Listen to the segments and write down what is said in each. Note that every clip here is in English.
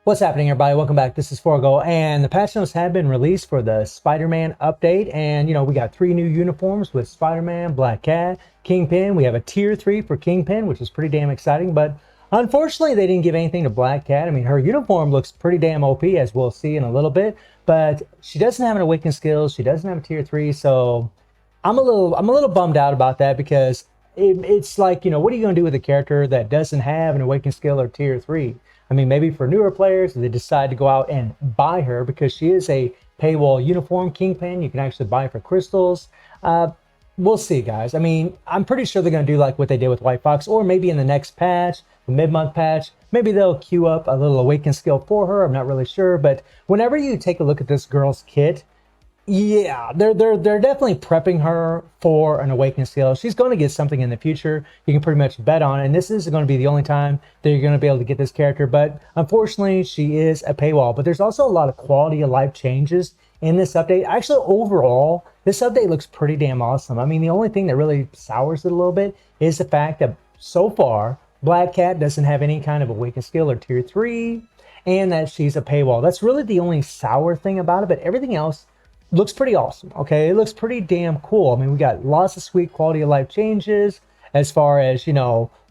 What's happening, everybody? Welcome back. This is Forgo, and the patch notes have been released for the Spider-Man update. And we got 3 new uniforms with Spider-Man, Black Cat, Kingpin. We have a tier 3 for Kingpin, which is pretty damn exciting. But unfortunately, they didn't give anything to Black Cat. I mean, her uniform looks pretty damn OP, as we'll see in a little bit. But she doesn't have an awakened skill. She doesn't have a tier 3, so I'm a little bummed out about that because it's like, what are you going to do with a character that doesn't have an awakened skill or tier 3? I mean, maybe for newer players, they decide to go out and buy her because she is a paywall uniform Kingpin. You can actually buy her for crystals. We'll see, guys. I mean, I'm pretty sure they're going to do like what they did with White Fox, or maybe in the next patch, the mid-month patch, maybe they'll queue up a little awakened skill for her. I'm not really sure, but whenever you take a look at this girl's kit, yeah, they're definitely prepping her for an awakened skill. She's going to get something in the future. You can pretty much bet on it. And this is going to be the only time that you're going to be able to get this character. But unfortunately, she is a paywall. But there's also a lot of quality of life changes in this update. Actually, overall, this update looks pretty damn awesome. I mean, the only thing that really sours it a little bit is the fact that so far, Black Cat doesn't have any kind of awakened skill or tier 3, and that she's a paywall. That's really the only sour thing about it. But everything else looks pretty awesome. Okay, it looks pretty damn cool. I mean, we got lots of sweet quality of life changes as far as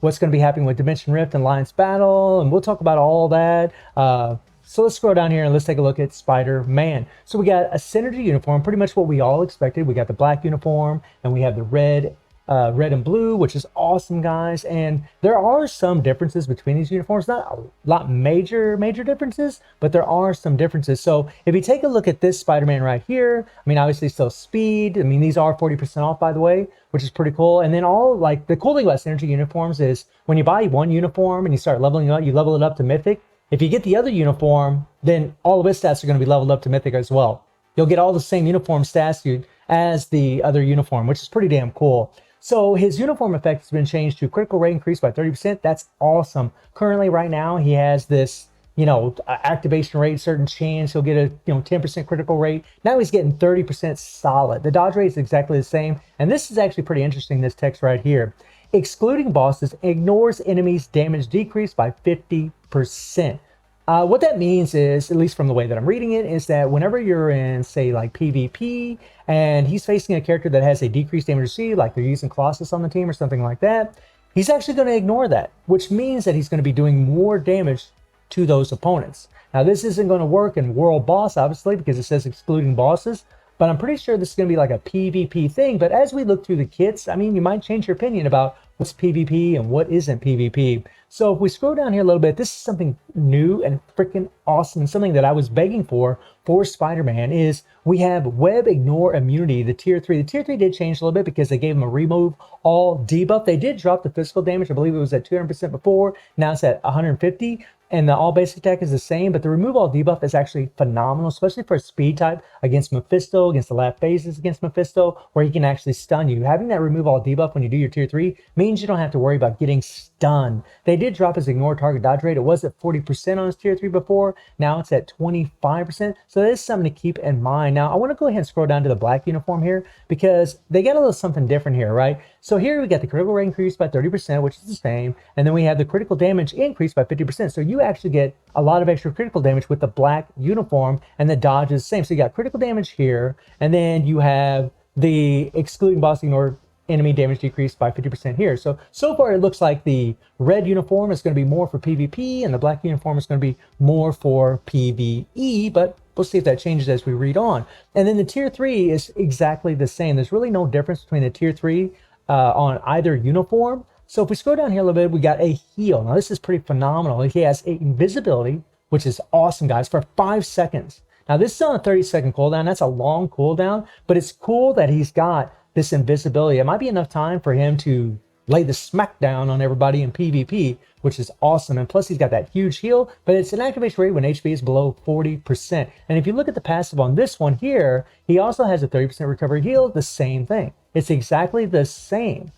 what's going to be happening with Dimension Rift and Alliance Battle, and we'll talk about all that. So let's scroll down here and let's take a look at Spider-Man. So we got a synergy uniform, pretty much what we all expected. We got the black uniform and we have the red and blue, which is awesome, guys. And there are some differences between these uniforms, not a lot major differences, but there are some differences. So if you take a look at this Spider-Man right here, I mean, obviously still speed. I mean, these are 40% off, by the way, which is pretty cool. And then the cool thing about synergy uniforms is when you buy one uniform and you start leveling up, you level it up to mythic. If you get the other uniform, then all of its stats are going to be leveled up to mythic as well. You'll get all the same uniform stats as the other uniform, which is pretty damn cool. So his uniform effect has been changed to critical rate increase by 30%. That's awesome. Currently, right now, he has this, activation rate, certain chance. He'll get a, 10% critical rate. Now he's getting 30% solid. The dodge rate is exactly the same. And this is actually pretty interesting, this text right here. Excluding bosses ignores enemies' damage decrease by 50%. What that means is, at least from the way that I'm reading it, is that whenever you're in, say, like PvP, and he's facing a character that has a decreased damage received, like they're using Colossus on the team or something like that, he's actually going to ignore that, which means that he's going to be doing more damage to those opponents. Now, this isn't going to work in World Boss, obviously, because it says excluding bosses, but I'm pretty sure this is going to be like a PvP thing. But as we look through the kits, I mean, you might change your opinion about what's PvP and what isn't PvP. So if we scroll down here a little bit, this is something new and freaking awesome. Something that I was begging for Spider-Man is we have Web Ignore Immunity, the tier 3. The tier 3 did change a little bit because they gave him a remove all debuff. They did drop the physical damage. I believe it was at 200% before. Now it's at 150. And the all basic attack is the same, but the remove all debuff is actually phenomenal, especially for a speed type against Mephisto, against the last phases against Mephisto, where he can actually stun you. Having that remove all debuff when you do your tier 3 means you don't have to worry about getting stunned. They did drop his ignore target dodge rate. It was at 40% on his tier 3 before. Now it's at 25%. So that is something to keep in mind. Now, I want to go ahead and scroll down to the black uniform here because they got a little something different here, right? So here we got the critical rate increased by 30%, which is the same. And then we have the critical damage increased by 50%. So you actually get a lot of extra critical damage with the black uniform, and the dodge is the same. So you got critical damage here, and then you have the excluding boss ignore enemy damage decreased by 50% here. So far it looks like the red uniform is going to be more for PvP, and the black uniform is going to be more for PvE, but we'll see if that changes as we read on. And then the tier 3 is exactly the same. There's really no difference between the tier 3 on either uniform. So if we scroll down here a little bit, we got a heal. Now this is pretty phenomenal. He has invisibility, which is awesome, guys, for 5 seconds. Now this is on a 30-second cooldown. That's a long cooldown, but it's cool that he's got this invisibility. It might be enough time for him to lay the smackdown on everybody in PvP, which is awesome. And plus he's got that huge heal, but it's an activation rate when HP is below 40%. And if you look at the passive on this one here, he also has a 30% recovery heal, the same thing. It's exactly the same.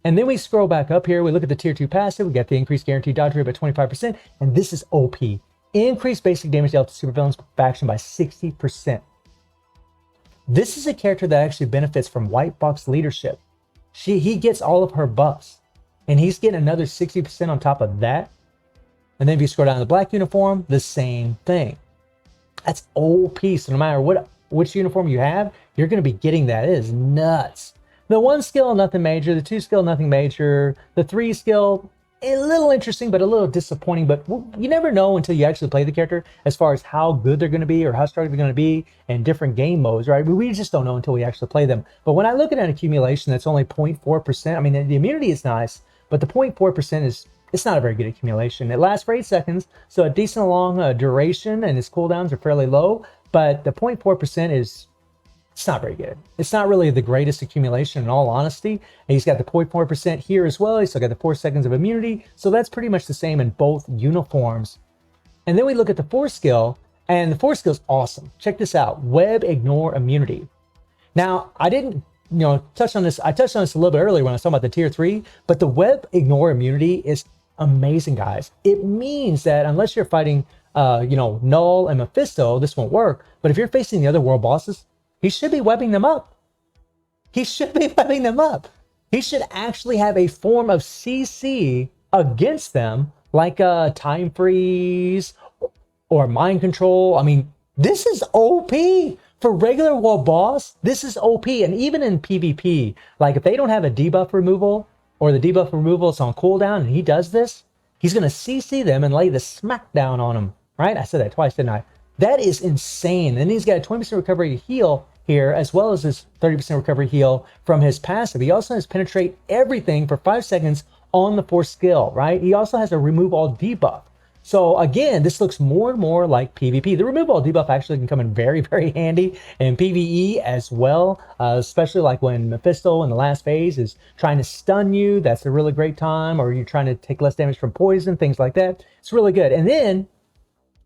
And then we scroll back up here, we look at the tier 2 passive, we got the increased guaranteed dodge rate by 25%, and this is OP. Increased basic damage dealt to supervillains faction by 60%. This is a character that actually benefits from White Fox leadership. He gets all of her buffs, and he's getting another 60% on top of that. And then if you scroll down to the black uniform, the same thing. That's OP. So no matter which uniform you have, you're going to be getting that. It is nuts. The 1 skill, nothing major. The 2 skill, nothing major. The 3 skill, a little interesting, but a little disappointing. But you never know until you actually play the character as far as how good they're going to be or how strong they're going to be in different game modes, right? We just don't know until we actually play them. But when I look at an accumulation that's only 0.4%, I mean, the immunity is nice, but the 0.4% is, it's not a very good accumulation. It lasts for 8 seconds, so a decent long duration, and its cooldowns are fairly low, but the 0.4% is, it's not very good. It's not really the greatest accumulation in all honesty. And he's got the 0.4% here as well. He's still got the 4 seconds of immunity. So that's pretty much the same in both uniforms. And then we look at the 4 skill, and the 4 skill is awesome. Check this out, web ignore immunity. Now, I didn't touch on this. I touched on this a little bit earlier when I was talking about the tier 3, but the web ignore immunity is amazing, guys. It means that unless you're fighting, Null and Mephisto, this won't work. But if you're facing the other world bosses, he should be webbing them up. He should be webbing them up. He should actually have a form of CC against them, like time freeze or mind control. I mean, this is OP. For regular world boss, this is OP. And even in PvP, like if they don't have a debuff removal or the debuff removal is on cooldown and he does this, he's going to CC them and lay the smackdown on them. Right? I said that twice, didn't I? That is insane. And he's got a 20% recovery heal here, as well as his 30% recovery heal from his passive. He also has penetrate everything for 5 seconds on the 4 skill, right? He also has a remove all debuff. So again, this looks more and more like PvP. The remove all debuff actually can come in very, very handy in PvE as well, especially like when Mephisto in the last phase is trying to stun you. That's a really great time. Or you're trying to take less damage from poison, things like that. It's really good. And then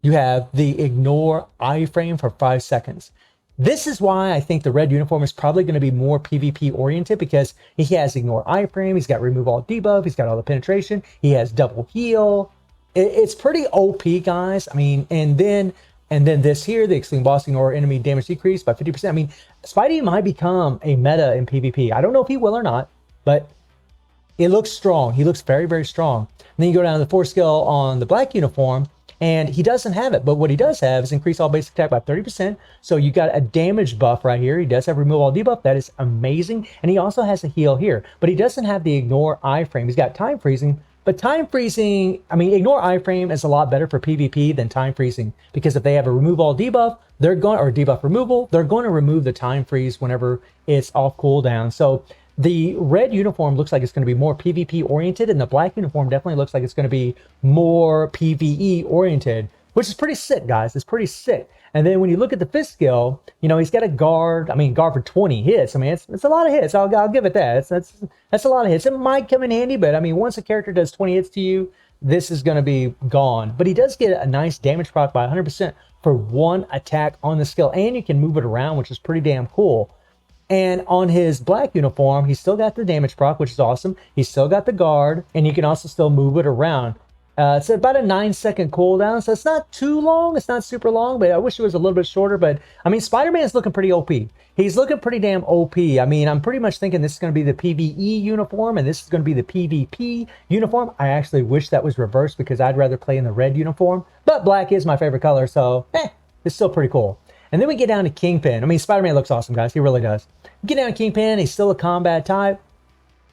you have the ignore iframe for 5 seconds. This is why I think the red uniform is probably going to be more PvP oriented, because he has ignore iframe, he's got remove all debuff, he's got all the penetration, he has double heal. It's pretty OP, guys. I mean, and then this here, the extreme boss ignore enemy damage decrease by 50%. I mean, Spidey might become a meta in PvP. I don't know if he will or not, but it looks strong. He looks very, very strong. And then you go down to the 4 skill on the black uniform, and he doesn't have it, but what he does have is increase all basic attack by 30%. So you got a damage buff right here. He does have remove all debuff. That is amazing. And he also has a heal here, but he doesn't have the ignore iframe. He's got time freezing, but time freezing, I mean, ignore iframe is a lot better for PvP than time freezing, because if they have a remove all debuff, they're going, or debuff removal, they're going to remove the time freeze whenever it's off cooldown. So the red uniform looks like it's going to be more PvP oriented, and the black uniform definitely looks like it's going to be more PvE oriented, which is pretty sick, guys. It's pretty sick. And then when you look at the 5th skill, he's got a guard. I mean, guard for 20 hits. I mean, it's a lot of hits. I'll give it that. That's a lot of hits. It might come in handy, but I mean, once a character does 20 hits to you, this is going to be gone. But he does get a nice damage proc by 100% for 1 attack on the skill, and you can move it around, which is pretty damn cool. And on his black uniform, he's still got the damage proc, which is awesome. He's still got the guard, and you can also still move it around. It's about a 9-second cooldown, so it's not too long. It's not super long, but I wish it was a little bit shorter. But, I mean, Spider-Man is looking pretty OP. He's looking pretty damn OP. I mean, I'm pretty much thinking this is going to be the PvE uniform, and this is going to be the PvP uniform. I actually wish that was reversed, because I'd rather play in the red uniform. But black is my favorite color, so, it's still pretty cool. And then we get down to Kingpin. I mean, Spider-Man looks awesome, guys. He really does. Get down to Kingpin. He's still a combat type.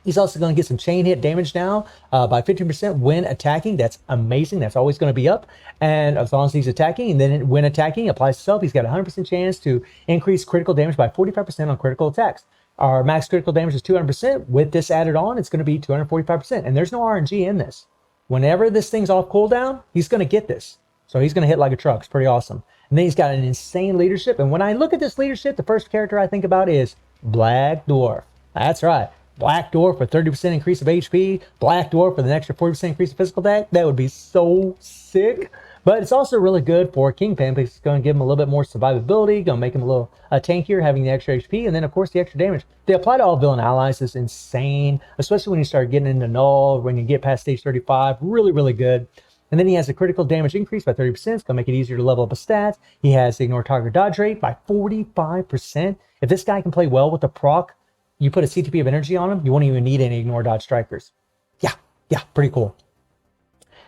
He's also going to get some chain hit damage now by 15% when attacking. That's amazing. That's always going to be up. And as long as he's attacking, and then when attacking, applies itself, he's got a 100% chance to increase critical damage by 45% on critical attacks. Our max critical damage is 200%. With this added on, it's going to be 245%. And there's no RNG in this. Whenever this thing's off cooldown, he's going to get this. So he's going to hit like a truck. It's pretty awesome. And then he's got an insane leadership. And when I look at this leadership, the first character I think about is Black Dwarf. That's right. Black Dwarf for 30% increase of HP. Black Dwarf for the extra 40% increase of physical attack. That would be so sick. But it's also really good for Kingpin, because it's going to give him a little bit more survivability, going to make him a little tankier, having the extra HP, and then, of course, the extra damage. The apply to all villain allies is insane, especially when you start getting into Null, when you get past stage 35. Really, really good. And then he has a critical damage increase by 30%. It's going to make it easier to level up his stats. He has the ignore target dodge rate by 45%. If this guy can play well with the proc, you put a CTP of energy on him, you won't even need any ignore dodge strikers. Yeah, pretty cool.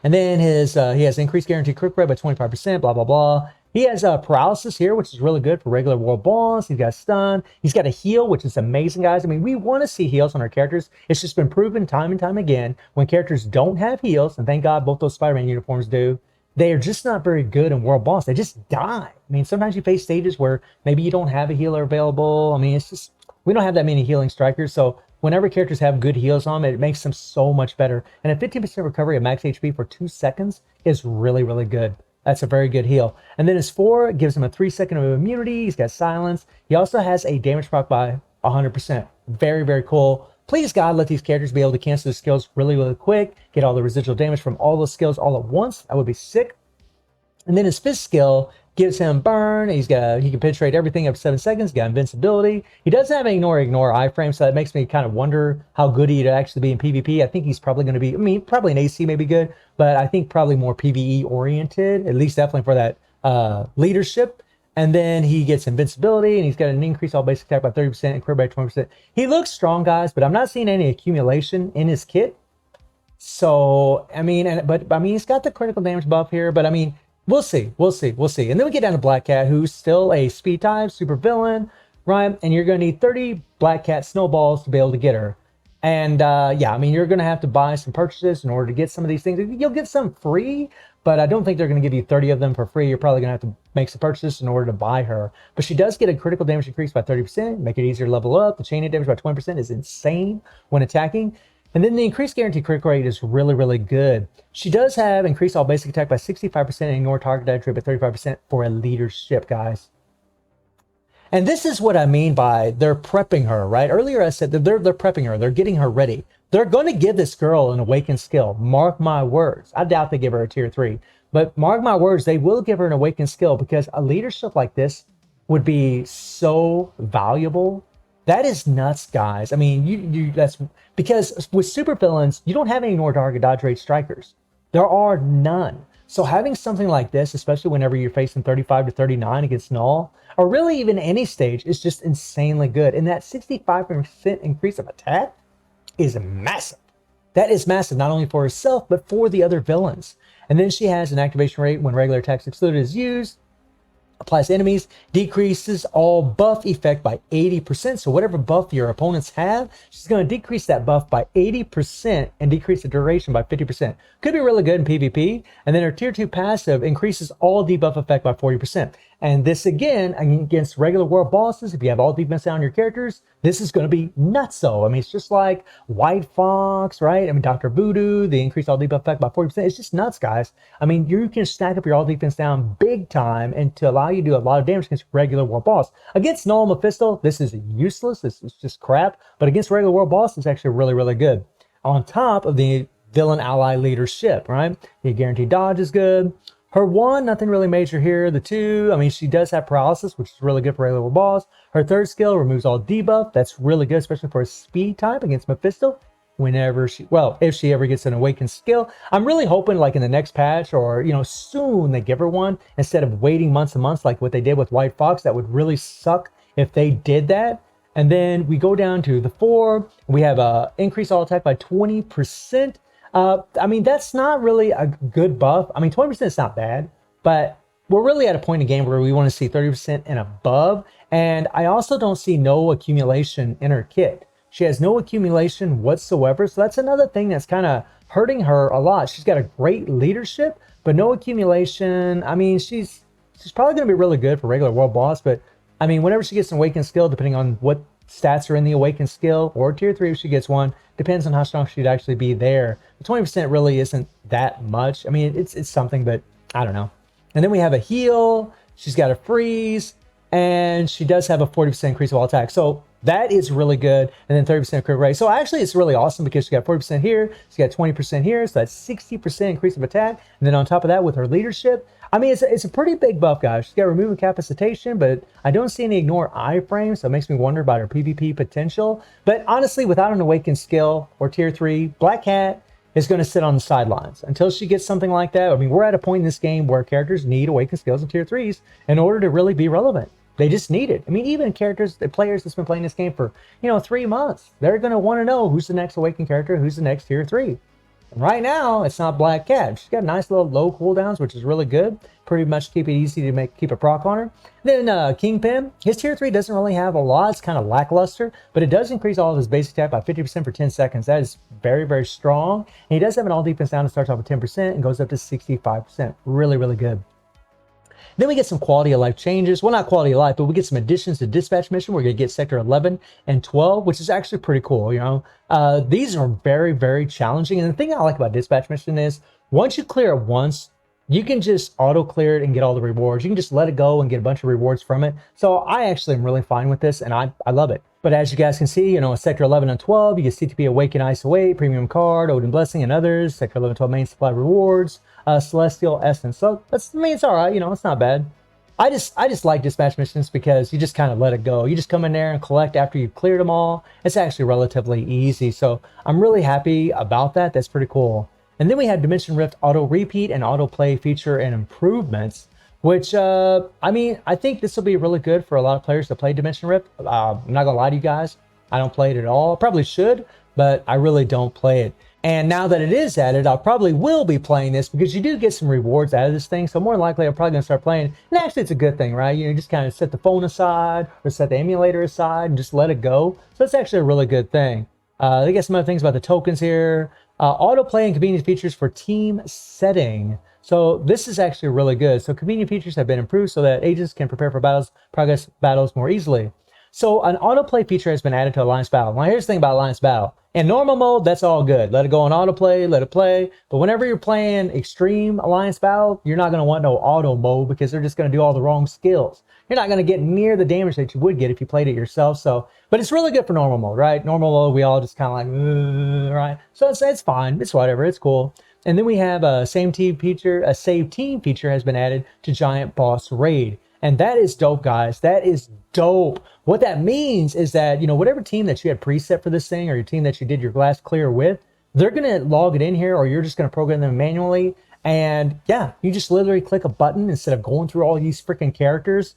And then he has increased guaranteed crit rate by 25%, blah, blah, blah. He has paralysis here, which is really good for regular world boss. He's got stun. He's got a heal, which is amazing, guys. I mean, we want to see heals on our characters. It's just been proven time and time again when characters don't have heals, and thank God both those Spider-Man uniforms do, they are just not very good in world boss. They just die. I mean, sometimes you face stages where maybe you don't have a healer available. I mean, it's just, we don't have that many healing strikers. So whenever characters have good heals on them, it makes them so much better. And a 15% recovery of max HP for 2 seconds is really, really good. That's a very good heal. And then his 4 gives him a 3-second of immunity. He's got silence. He also has a damage proc by 100%. Very, very cool. Please, God, let these characters be able to cancel the skills really, really quick. Get all the residual damage from all those skills all at once. That would be sick. And then his 5th skill gives him burn. He can penetrate everything up to 7 seconds. He's got invincibility. He doesn't have ignore iframe, so that makes me kind of wonder how good he'd actually be in PvP. I think he's probably going to be, I mean, probably in AC may be good, but I think probably more PvE oriented, at least definitely for that leadership. And then he gets invincibility, and he's got an increase all basic attack by 30% and crit by 20%. He looks strong, guys, but I'm not seeing any accumulation in his kit. So, I mean, but he's got the critical damage buff here, but I mean, we'll see. And then we get down to Black Cat, who's still a speed type, super villain, right? And you're going to need 30 Black Cat snowballs to be able to get her. And yeah, I mean, you're going to have to buy some purchases in order to get some of these things. You'll get some free, but I don't think they're going to give you 30 of them for free. You're probably going to have to make some purchases in order to buy her. But she does get a critical damage increase by 30%, make it easier to level up. The chain hit damage by 20% is insane when attacking. And then the increased guaranteed crit rate is really, really good. She does have increased all basic attack by 65% and ignore target die trait by 35% for a leadership, guys. And this is what I mean by they're prepping her, right? Earlier I said that they're prepping her. They're getting her ready. They're going to give this girl an awakened skill. Mark my words. I doubt they give her a tier 3. But mark my words, they will give her an awakened skill because a leadership like this would be so valuable. That is nuts, guys. I mean, that's because with supervillains, you don't have any ignore target dodge rate strikers. There are none. So having something like this, especially whenever you're facing 35 to 39 against Null, or really even any stage, is just insanely good. And that 65% increase of attack is massive. That is massive, not only for herself, but for the other villains. And then she has an activation rate when regular attacks excluded is used. Applies to enemies, decreases all buff effect by 80%. So whatever buff your opponents have, she's going to decrease that buff by 80% and decrease the duration by 50%. Could be really good in PvP. And then her tier 2 passive increases all debuff effect by 40%. And this again, against regular world bosses, if you have all defense down on your characters, this is going to be nutso. I mean, it's just like White Fox, right? I mean, Dr. Voodoo, the increased all debuff effect by 40%. It's just nuts, guys. I mean, you can stack up your all defense down big time and to allow you to do a lot of damage against regular world boss. Against Null and Mephisto, this is useless. This is just crap. But against regular world boss, it's actually really, really good. On top of the villain ally leadership, right? The guaranteed dodge is good. Her 1, nothing really major here. The 2, I mean, she does have paralysis, which is really good for regular world boss. Her 3rd skill removes all debuff. That's really good, especially for a speed type against Mephisto. Whenever she, well, if she ever gets an awakened skill. I'm really hoping like in the next patch or, you know, soon they give her one instead of waiting months and months like what they did with White Fox. That would really suck if they did that. And then we go down to the 4. We have a increase all attack by 20%. I mean, that's not really a good buff. I mean, 20% is not bad, but we're really at a point in the game where we want to see 30% and above. And I also don't see no accumulation in her kit. She has no accumulation whatsoever. So that's another thing that's kind of hurting her a lot. She's got a great leadership, but no accumulation. I mean, she's probably going to be really good for regular world boss, but I mean, whenever she gets an awakened skill, depending on what stats are in the awakened skill, or tier 3 if she gets one, depends on how strong she'd actually be there. The 20% really isn't that much. I mean, it's something, but I don't know. And then we have a heal. She's got a freeze, and she does have a 40% increase of all attack. So that is really good. And then 30% crit rate. So actually, it's really awesome because she got 40% here. She got 20% here. So that's 60% increase of attack. And then on top of that, with her leadership, I mean, it's a pretty big buff, guys. She's got remove incapacitation, but I don't see any ignore iframe, so it makes me wonder about her PvP potential. But honestly, without an awakened skill or tier 3, Black Cat is going to sit on the sidelines until she gets something like that. I mean, we're at a point in this game where characters need awakened skills and tier 3s in order to really be relevant. They just need it. I mean, even characters, the players that's been playing this game for, 3 months, they're going to want to know who's the next awakened character, who's the next tier 3. Right now, it's not Black Cat. She's got nice little low cooldowns, which is really good. Pretty much keep it easy to keep a proc on her. Then Kingpin, his tier 3 doesn't really have a lot. It's kind of lackluster, but it does increase all of his basic attack by 50% for 10 seconds. That is very, very strong. And he does have an all defense down that starts off with 10% and goes up to 65%. Really, really good. Then we get some quality of life changes. Well, not quality of life, but we get some additions to dispatch mission. We're going to get sector 11 and 12, which is actually pretty cool. You know, these are very, very challenging. And the thing I like about dispatch mission is once you clear it once, you can just auto clear it and get all the rewards. You can just let it go and get a bunch of rewards from it. So I actually am really fine with this, and I love it. But as you guys can see, you know, Sector 11 and 12, you get CTP Awaken, Ice Away, Premium Card, Odin Blessing, and others. Sector 11 and 12 main supply rewards, Celestial Essence. So that's, I mean, it's all right. You know, it's not bad. I just like dispatch missions because you just kind of let it go. You just come in there and collect after you've cleared them all. It's actually relatively easy. So I'm really happy about that. That's pretty cool. And then we have Dimension Rift Auto Repeat and Auto Play feature and improvements, which, I mean, I think this will be really good for a lot of players to play Dimension Rift. I'm not gonna lie to you guys. I don't play it at all. I probably should, but I really don't play it. And now that it is added, I probably will be playing this because you do get some rewards out of this thing. So more than likely, I'm probably going to start playing. And actually, it's a good thing, right? You just kind of set the phone aside or set the emulator aside and just let it go. So it's actually a really good thing. They got some other things about the tokens here. Autoplay and convenient features for team setting. So this is actually really good. So convenient features have been improved so that agents can prepare for battles, progress battles more easily. So an autoplay feature has been added to Alliance Battle. Now here's the thing about Alliance Battle. In normal mode, that's all good. Let it go on autoplay, let it play. But whenever you're playing Extreme Alliance Battle, you're not going to want no auto mode because they're just going to do all the wrong skills. You're not going to get near the damage that you would get if you played it yourself. So, but it's really good for normal mode, right? Normal mode, we all just kind of like, right? So it's fine. It's whatever. It's cool. And then we have a save team feature has been added to Giant Boss Raid. And that is dope, guys. That is dope. What that means is that, you know, whatever team that you had preset for this thing or your team that you did your last clear with, they're going to log it in here or you're just going to program them manually. And yeah, you just literally click a button instead of going through all these freaking characters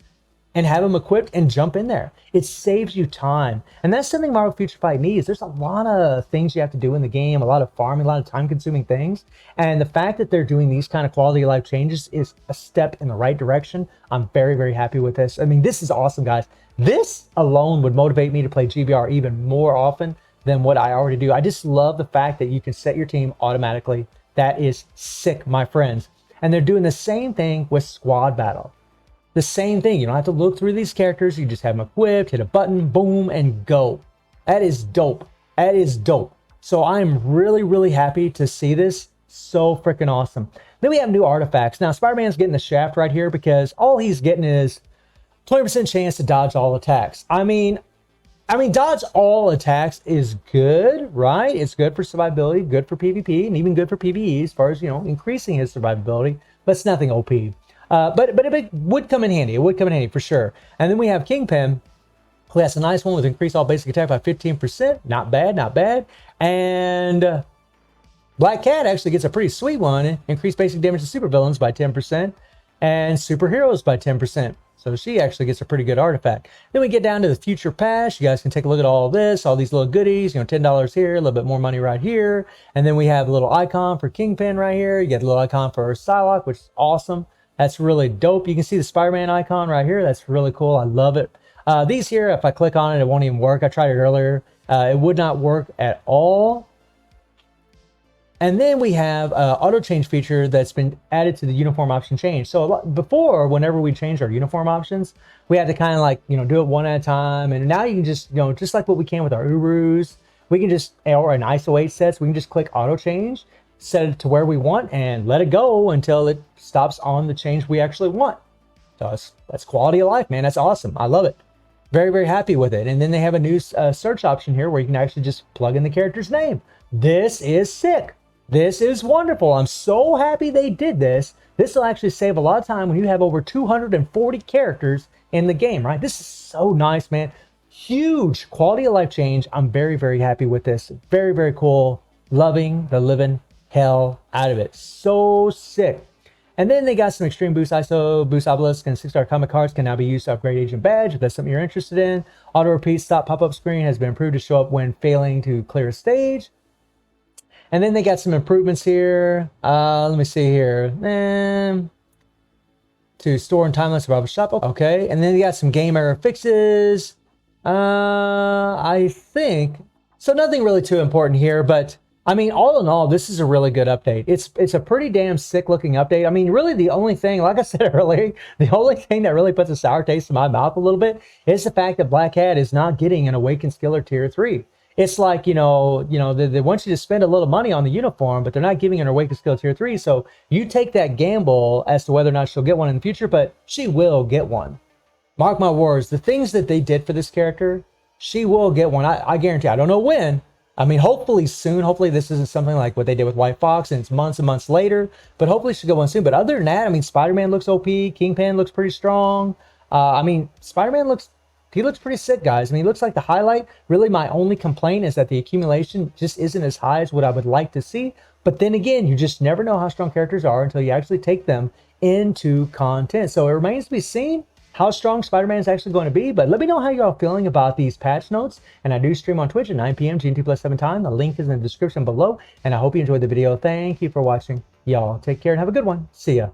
and have them equipped and jump in there. It saves you time. And that's something Marvel Future Fight needs. There's a lot of things you have to do in the game, a lot of farming, a lot of time-consuming things. And the fact that they're doing these kind of quality of life changes is a step in the right direction. I'm very, very happy with this. I mean, this is awesome, guys. This alone would motivate me to play GBR even more often than what I already do. I just love the fact that you can set your team automatically. That is sick, my friends. And they're doing the same thing with Squad Battle. The same thing. You don't have to look through these characters. You just have them equipped, hit a button, boom, and go. That is dope. That is dope. So I'm really, really happy to see this. So freaking awesome. Then we have new artifacts. Now, Spider-Man's getting the shaft right here because all he's getting is 20% chance to dodge all attacks. I mean, dodge all attacks is good, right? It's good for survivability, good for PvP, and even good for PvE as far as, you know, increasing his survivability, but it's nothing OP. But it would come in handy. It would come in handy for sure. And then we have Kingpin, who has a nice one with increased all basic attack by 15%. Not bad, not bad. And Black Cat actually gets a pretty sweet one. Increased basic damage to supervillains by 10% and superheroes by 10%. So she actually gets a pretty good artifact. Then we get down to the Future Pass. You guys can take a look at all this, all these little goodies, you know, $10 here, a little bit more money right here. And then we have a little icon for Kingpin right here. You get a little icon for Psylocke, which is awesome. That's really dope. You can see the Spider-Man icon right here. That's really cool. I love it. These here, if I click on it, it won't even work. I tried it earlier. It would not work at all. And then we have auto change feature that's been added to the uniform option change. So before, whenever we changed our uniform options, we had to kind of like, you know, do it one at a time. And now you can just, you know, just like what we can with our Urus, we can just, or an ISO 8 sets, we can just click auto change, set it to where we want and let it go until it stops on the change we actually want. So that's quality of life, man. That's awesome. I love it. Very, very happy with it. And then they have a new search option here where you can actually just plug in the character's name. This is sick. This is wonderful. I'm so happy they did this. This will actually save a lot of time when you have over 240 characters in the game, right? This is so nice, man. Huge quality of life change. I'm very, very happy with this. Very, very cool. Loving the living hell out of it. So sick. And then they got some extreme boost ISO, boost obelisk, and 6-star comic cards can now be used to upgrade agent badge if that's something you're interested in. Auto repeat stop pop-up screen has been improved to show up when failing to clear a stage. And then they got some improvements here. Let me see here. To store and timeless Barber Shop. Okay. And then they got some game error fixes. I think so. Nothing really too important here, but I mean, all in all, this is a really good update. It's a pretty damn sick looking update. I mean, really the only thing, like I said earlier, the only thing that really puts a sour taste in my mouth a little bit is the fact that Black Cat is not getting an Awakened Skiller Tier 3. It's like, they want you to spend a little money on the uniform, but they're not giving an Awakened Skill Tier 3. So you take that gamble as to whether or not she'll get one in the future, but she will get one. Mark my words, the things that they did for this character, she will get one. I guarantee. I don't know when. I mean, hopefully soon. Hopefully this isn't something like what they did with White Fox and it's months and months later. But hopefully she'll get one soon. But other than that, I mean, Spider-Man looks OP. Kingpin looks pretty strong. I mean, Spider-Man looks pretty sick, guys. I mean, he looks like the highlight. Really, my only complaint is that the accumulation just isn't as high as what I would like to see. But then again, you just never know how strong characters are until you actually take them into content. So it remains to be seen how strong Spider-Man is actually going to be. But let me know how y'all feeling about these patch notes. And I do stream on Twitch at 9 p.m. GMT+7 time. The link is in the description below. And I hope you enjoyed the video. Thank you for watching. Y'all take care and have a good one. See ya.